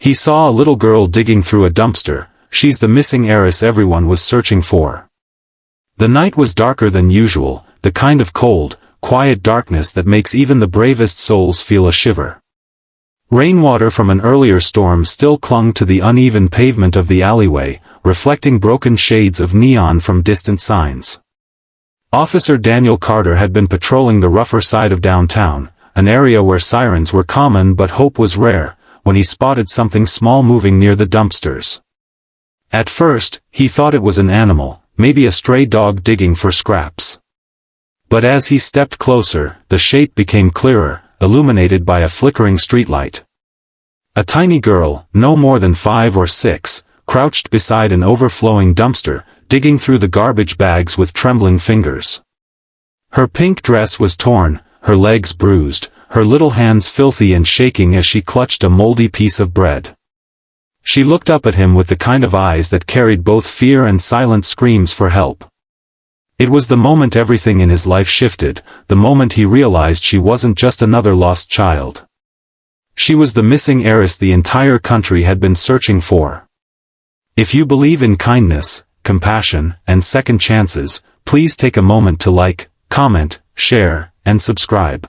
He saw a little girl digging through a dumpster. She's the missing heiress everyone was searching for. The night was darker than usual, the kind of cold, quiet darkness that makes even the bravest souls feel a shiver. Rainwater from an earlier storm still clung to the uneven pavement of the alleyway, reflecting broken shades of neon from distant signs. Officer Daniel Carter had been patrolling the rougher side of downtown, an area where sirens were common but hope was rare, when he spotted something small moving near the dumpsters. At first, he thought it was an animal, maybe a stray dog digging for scraps. But as he stepped closer, the shape became clearer, illuminated by a flickering streetlight. A tiny girl, no more than 5 or 6, crouched beside an overflowing dumpster, digging through the garbage bags with trembling fingers. Her pink dress was torn, her legs bruised, her little hands filthy and shaking as she clutched a moldy piece of bread. She looked up at him with the kind of eyes that carried both fear and silent screams for help. It was the moment everything in his life shifted, the moment he realized she wasn't just another lost child. She was the missing heiress the entire country had been searching for. If you believe in kindness, compassion, and second chances, please take a moment to like, comment, share, and subscribe.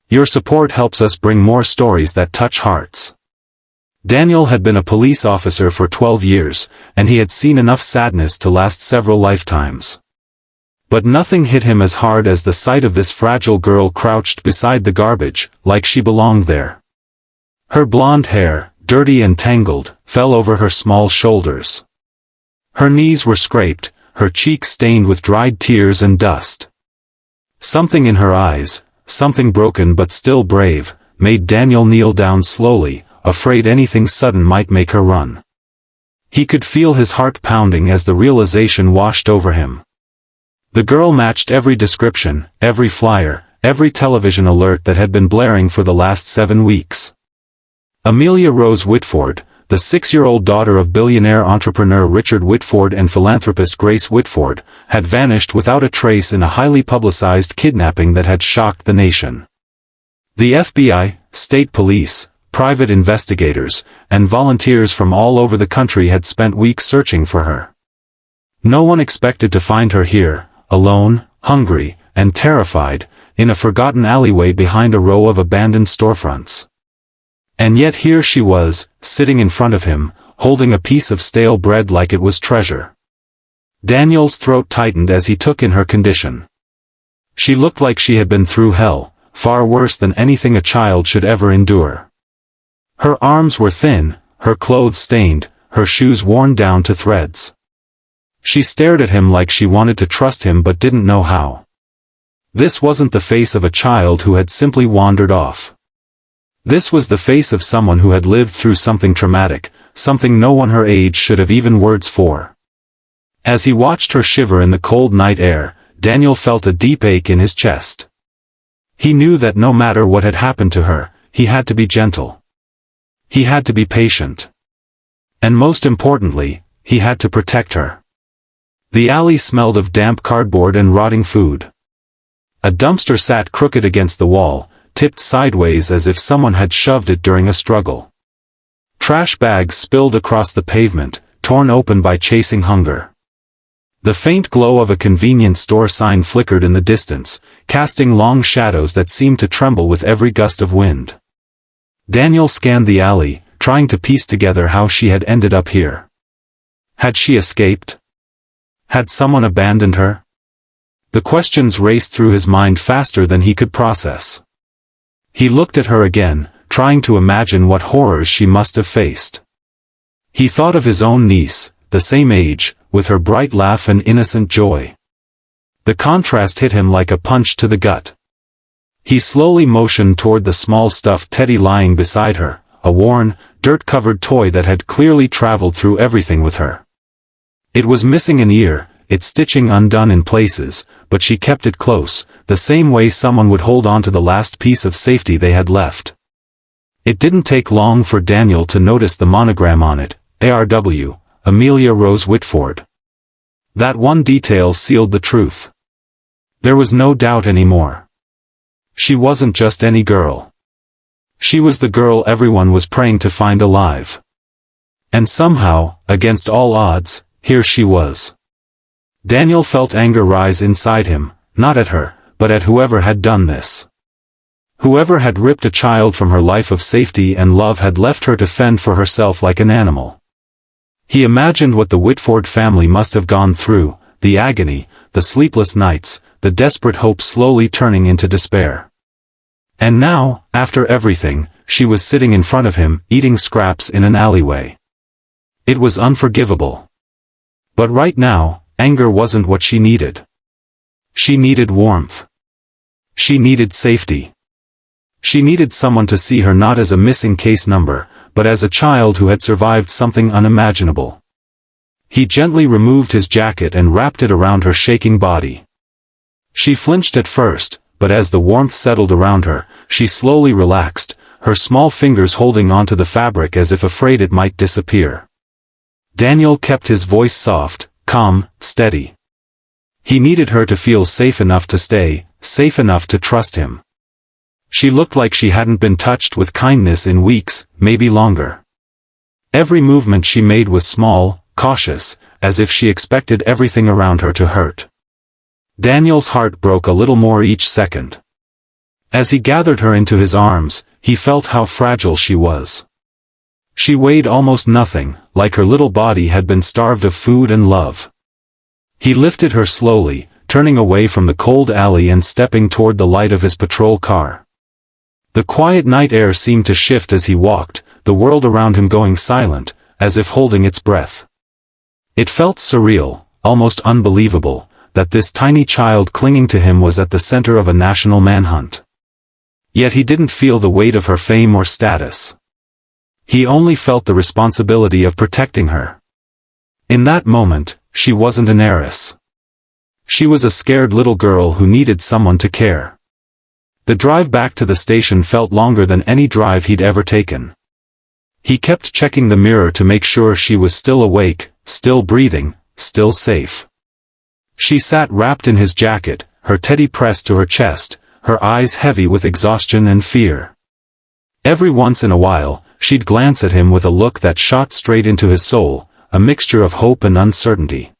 Your support helps us bring more stories that touch hearts. Daniel had been a police officer for 12 years, and he had seen enough sadness to last several lifetimes. But nothing hit him as hard as the sight of this fragile girl crouched beside the garbage, like she belonged there. Her blonde hair, dirty and tangled, fell over her small shoulders. Her knees were scraped, her cheeks stained with dried tears and dust. Something in her eyes, something broken but still brave, made Daniel kneel down slowly, afraid anything sudden might make her run. He could feel his heart pounding as the realization washed over him. The girl matched every description, every flyer, every television alert that had been blaring for the last 7 weeks. Amelia Rose Whitford, the 6-year-old daughter of billionaire entrepreneur Richard Whitford and philanthropist Grace Whitford, had vanished without a trace in a highly publicized kidnapping that had shocked the nation. The FBI, state police, private investigators, and volunteers from all over the country had spent weeks searching for her. No one expected to find her here, alone, hungry, and terrified, in a forgotten alleyway behind a row of abandoned storefronts. And yet here she was, sitting in front of him, holding a piece of stale bread like it was treasure. Daniel's throat tightened as he took in her condition. She looked like she had been through hell, far worse than anything a child should ever endure. Her arms were thin, her clothes stained, her shoes worn down to threads. She stared at him like she wanted to trust him but didn't know how. This wasn't the face of a child who had simply wandered off. This was the face of someone who had lived through something traumatic, something no one her age should have even words for. As he watched her shiver in the cold night air, Daniel felt a deep ache in his chest. He knew that no matter what had happened to her, he had to be gentle. He had to be patient. And most importantly, he had to protect her. The alley smelled of damp cardboard and rotting food. A dumpster sat crooked against the wall, tipped sideways as if someone had shoved it during a struggle. Trash bags spilled across the pavement, torn open by chasing hunger. The faint glow of a convenience store sign flickered in the distance, casting long shadows that seemed to tremble with every gust of wind. Daniel scanned the alley, trying to piece together how she had ended up here. Had she escaped? Had someone abandoned her? The questions raced through his mind faster than he could process. He looked at her again, trying to imagine what horrors she must have faced. He thought of his own niece, the same age, with her bright laugh and innocent joy. The contrast hit him like a punch to the gut. He slowly motioned toward the small stuffed teddy lying beside her, a worn, dirt-covered toy that had clearly traveled through everything with her. It was missing an ear, its stitching undone in places, but she kept it close, the same way someone would hold on to the last piece of safety they had left. It didn't take long for Daniel to notice the monogram on it, ARW, Amelia Rose Whitford. That one detail sealed the truth. There was no doubt anymore. She wasn't just any girl. She was the girl everyone was praying to find alive. And somehow, against all odds, here she was. Daniel felt anger rise inside him, not at her, but at whoever had done this. Whoever had ripped a child from her life of safety and love had left her to fend for herself like an animal. He imagined what the Whitford family must have gone through, the agony, the sleepless nights, the desperate hope slowly turning into despair. And now, after everything, she was sitting in front of him, eating scraps in an alleyway. It was unforgivable. But right now, anger wasn't what she needed. She needed warmth. She needed safety. She needed someone to see her not as a missing case number, but as a child who had survived something unimaginable. He gently removed his jacket and wrapped it around her shaking body. She flinched at first, but as the warmth settled around her, she slowly relaxed, her small fingers holding onto the fabric as if afraid it might disappear. Daniel kept his voice soft, calm, steady. He needed her to feel safe enough to stay, safe enough to trust him. She looked like she hadn't been touched with kindness in weeks, maybe longer. Every movement she made was small, cautious, as if she expected everything around her to hurt. Daniel's heart broke a little more each second. As he gathered her into his arms, he felt how fragile she was. She weighed almost nothing, like her little body had been starved of food and love. He lifted her slowly, turning away from the cold alley and stepping toward the light of his patrol car. The quiet night air seemed to shift as he walked, the world around him going silent, as if holding its breath. It felt surreal, almost unbelievable, that this tiny child clinging to him was at the center of a national manhunt. Yet he didn't feel the weight of her fame or status. He only felt the responsibility of protecting her. In that moment, she wasn't an heiress. She was a scared little girl who needed someone to care. The drive back to the station felt longer than any drive he'd ever taken. He kept checking the mirror to make sure she was still awake, still breathing, still safe. She sat wrapped in his jacket, her teddy pressed to her chest, her eyes heavy with exhaustion and fear. Every once in a while, she'd glance at him with a look that shot straight into his soul, a mixture of hope and uncertainty.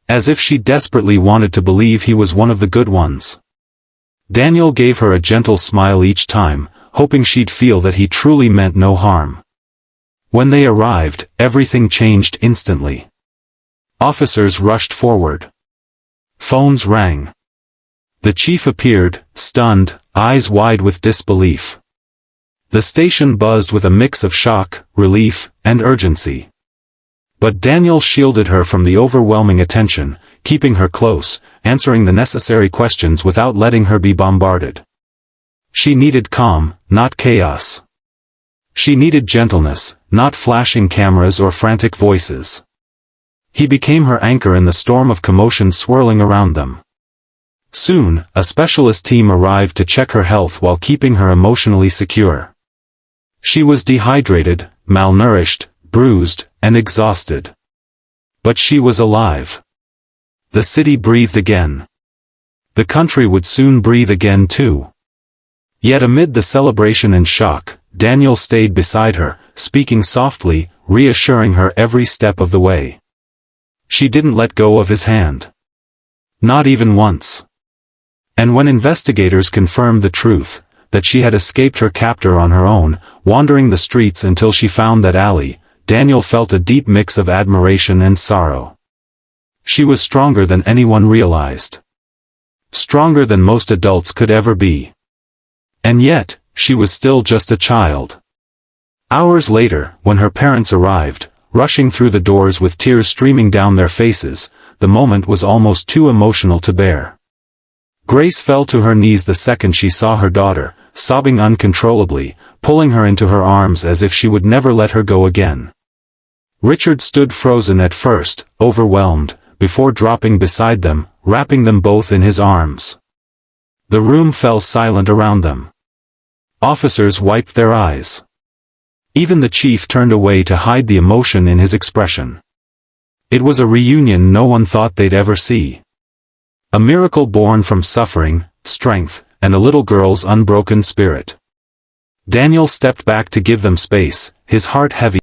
As if she desperately wanted to believe he was one of the good ones. Daniel gave her a gentle smile each time, hoping she'd feel that he truly meant no harm. When they arrived, everything changed instantly. Officers rushed forward. Phones rang. The chief appeared, stunned, eyes wide with disbelief. The station buzzed with a mix of shock, relief, and urgency. But Daniel shielded her from the overwhelming attention, keeping her close, answering the necessary questions without letting her be bombarded. She needed calm, not chaos. She needed gentleness, not flashing cameras or frantic voices. He became her anchor in the storm of commotion swirling around them. Soon, a specialist team arrived to check her health while keeping her emotionally secure. She was dehydrated, malnourished, bruised, and exhausted. But she was alive. The city breathed again. The country would soon breathe again too. Yet amid the celebration and shock, Daniel stayed beside her, speaking softly, reassuring her every step of the way. She didn't let go of his hand. Not even once. And when investigators confirmed the truth, that she had escaped her captor on her own, wandering the streets until she found that alley, Daniel felt a deep mix of admiration and sorrow. She was stronger than anyone realized. Stronger than most adults could ever be. And yet, she was still just a child. Hours later, when her parents arrived, rushing through the doors with tears streaming down their faces, the moment was almost too emotional to bear. Grace fell to her knees the second she saw her daughter, sobbing uncontrollably, pulling her into her arms as if she would never let her go again. Richard stood frozen at first, overwhelmed, before dropping beside them, wrapping them both in his arms. The room fell silent around them. Officers wiped their eyes. Even the chief turned away to hide the emotion in his expression. It was a reunion no one thought they'd ever see. A miracle born from suffering, strength, and a little girl's unbroken spirit. Daniel stepped back to give them space, his heart heavy